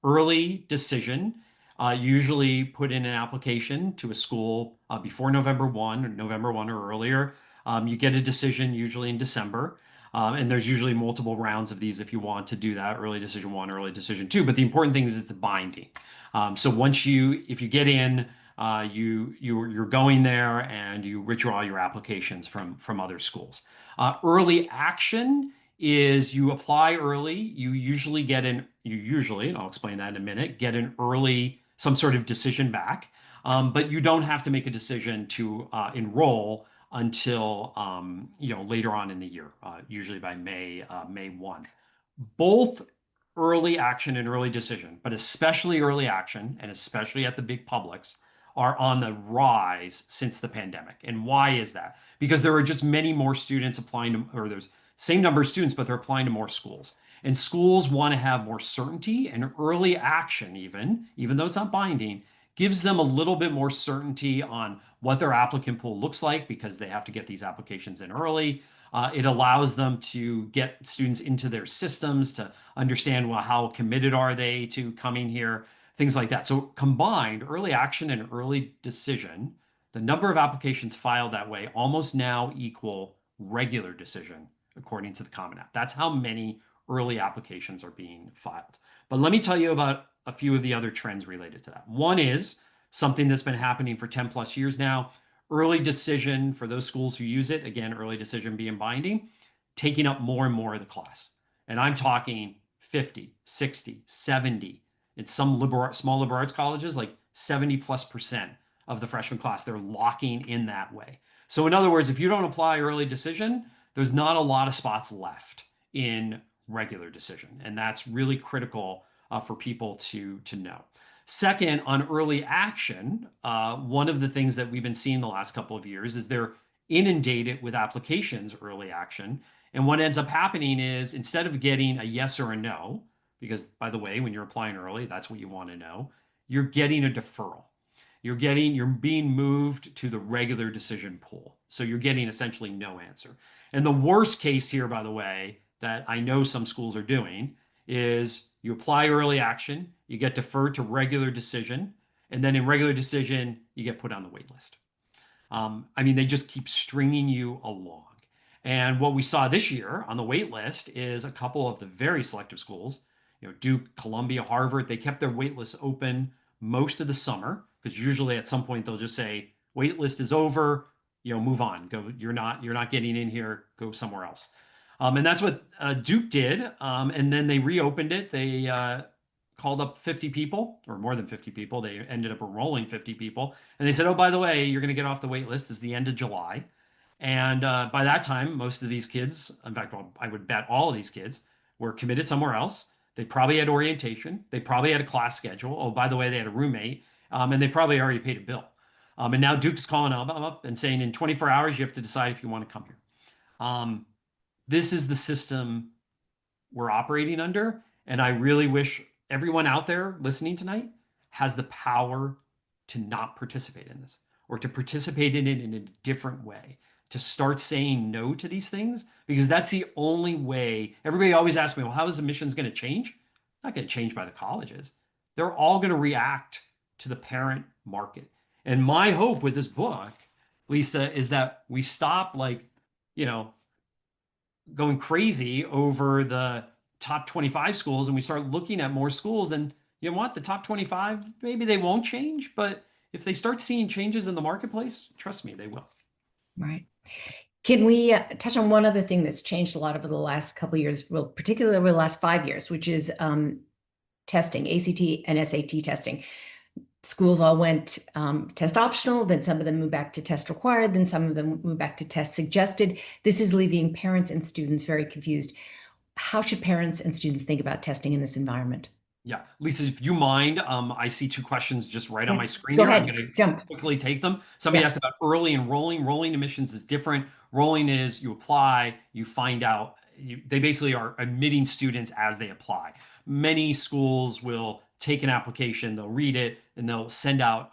Early decision, usually put in an application to a school before November 1 or earlier. You get a decision usually in December. And there's usually multiple rounds of these if you want to do that, early decision one, early decision two. But the important thing is it's binding. So if you get in, you're going there and you withdraw your applications from other schools. Early action is you apply early. You usually, and I'll explain that in a minute, get an early, some sort of decision back. But you don't have to make a decision to enroll until later on in the year, usually by May 1. Both early action and early decision, but especially early action and especially at the big publics, are on the rise since the pandemic. And why is that? Because there are just many more students applying to, or there's same number of students, but they're applying to more schools. And schools want to have more certainty, and early action, even though it's not binding, gives them a little bit more certainty on what their applicant pool looks like because they have to get these applications in early. It allows them to get students into their systems to understand, well, how committed are they to coming here, things like that. So combined, early action and early decision, the number of applications filed that way almost now equal regular decision, according to the Common App. That's how many early applications are being filed. But let me tell you about a few of the other trends related to that. One is something that's been happening for 10 plus years now. Early decision for those schools who use it, again, early decision being binding, taking up more and more of the class. And I'm talking 50, 60, 70. In some small liberal arts colleges, like 70+% of the freshman class, they're locking in that way. So in other words, if you don't apply early decision, there's not a lot of spots left in regular decision. And that's really critical for people to know. Second, on early action, one of the things that we've been seeing the last couple of years is they're inundated with applications early action. And what ends up happening is instead of getting a yes or a no, because by the way, when you're applying early, that's what you want to know, you're getting a deferral. You're being moved to the regular decision pool. So you're getting essentially no answer. And the worst case here, by the way, that I know some schools are doing is you apply early action, you get deferred to regular decision, and then in regular decision, you get put on the wait list. I mean, they just keep stringing you along. And what we saw this year on the wait list is a couple of the very selective schools, Duke, Columbia, Harvard, they kept their wait list open most of the summer because usually at some point they'll just say, wait list is over, move on. Go, you're not getting in here, go somewhere else. And that's what Duke did. And then they reopened it. They called up 50 people or more than 50 people. They ended up enrolling 50 people. And they said, oh, by the way, you're going to get off the wait list. It's the end of July. And by that time, most of these kids, in fact, I would bet all of these kids were committed somewhere else. They probably had orientation. They probably had a class schedule. Oh, by the way, they had a roommate. And they probably already paid a bill. And now Duke's calling up and saying in 24 hours, you have to decide if you want to come here. This is the system we're operating under. And I really wish everyone out there listening tonight has the power to not participate in this or to participate in it in a different way, to start saying no to these things, because that's the only way. Everybody always asks me, well, how is admissions going to change? Not going to change by the colleges. They're all going to react to the parent market. And my hope with this book, Lisa, is that we stop going crazy over the top 25 schools and we start looking at more schools. And you know what? The top 25, maybe they won't change, but if they start seeing changes in the marketplace, trust me, they will. Right. Can we touch on one other thing that's changed a lot over the last couple of years, well, particularly over the last 5 years, which is testing, ACT and SAT testing. Schools all went test optional, then some of them moved back to test required, then some of them moved back to test suggested. This is leaving parents and students very confused. How should parents and students think about testing in this environment? Yeah, Lisa, if you mind, I see two questions just right on my screen Go here. I'm ahead, going to jump. quickly take them. Somebody asked about early and rolling. Rolling admissions is different. Rolling is you apply, you find out. They basically are admitting students as they apply. Many schools will take an application, they'll read it, and they'll send out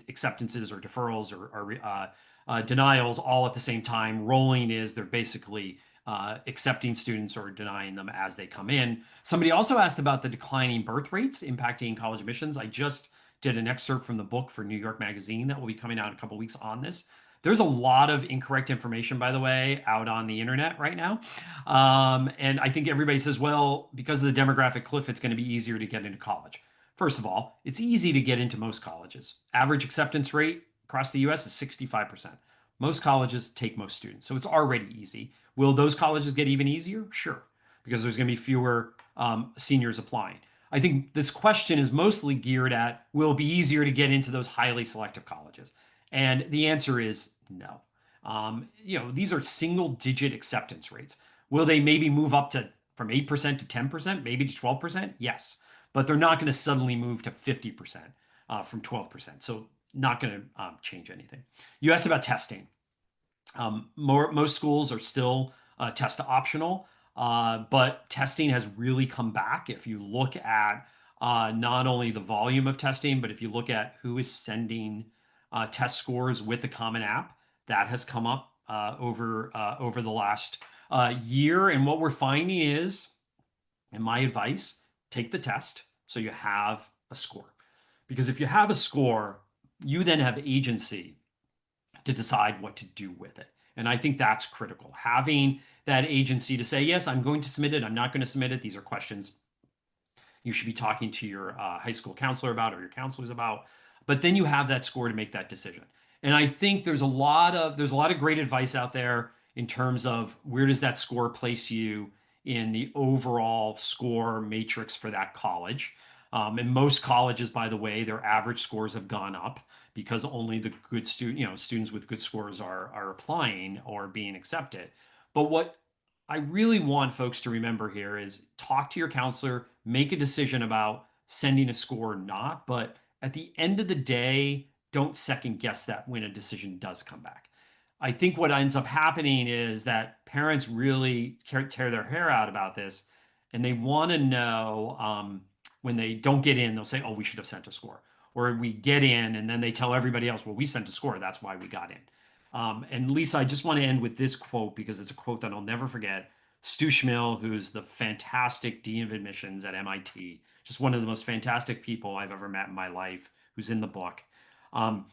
acceptances or deferrals or denials all at the same time. Rolling is they're basically accepting students or denying them as they come in. Somebody also asked about the declining birth rates impacting college admissions. I just did an excerpt from the book for New York Magazine that will be coming out in a couple weeks on this. There's a lot of incorrect information, by the way, out on the internet right now. And I think everybody says, well, because of the demographic cliff, it's going to be easier to get into college. First of all, it's easy to get into most colleges. Average acceptance rate across the US is 65%. Most colleges take most students, so it's already easy. Will those colleges get even easier? Sure, because there's going to be fewer seniors applying. I think this question is mostly geared at will it be easier to get into those highly selective colleges? And the answer is no. These are single digit acceptance rates. Will they maybe move up to from 8% to 10%, maybe to 12%? Yes. But they're not going to suddenly move to 50% from 12%. So, not going to change anything. You asked about testing. Most schools are still test optional, but testing has really come back. If you look at not only the volume of testing, but if you look at who is sending test scores with the Common App, that has come up over the last year. And what we're finding is, and my advice, take the test so you have a score. Because if you have a score, you then have agency to decide what to do with it. And I think that's critical. Having that agency to say, yes, I'm going to submit it, I'm not going to submit it. These are questions you should be talking to your high school counselor about or your counselors about. But then you have that score to make that decision. And I think there's a lot of great advice out there in terms of where does that score place you in the overall score matrix for that college. And most colleges, by the way, their average scores have gone up because only the good students with good scores are applying or being accepted. But what I really want folks to remember here is talk to your counselor, make a decision about sending a score or not. But at the end of the day, don't second guess that when a decision does come back. I think what ends up happening is that parents really tear their hair out about this and they want to know when they don't get in, they'll say, oh, we should have sent a score. Or we get in and then they tell everybody else, well, we sent a score. That's why we got in. And Lisa, I just want to end with this quote because it's a quote that I'll never forget. Stu Schmill, who's the fantastic dean of admissions at MIT, just one of the most fantastic people I've ever met in my life, who's in the book. Um,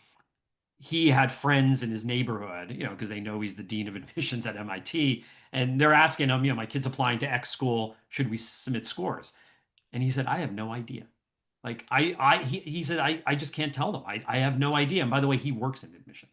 he had friends in his neighborhood, because they know he's the dean of admissions at MIT, and they're asking him, my kid's applying to X school, should we submit scores? And he said, I have no idea. Like he said, I just can't tell them. I have no idea. And by the way, he works in admissions.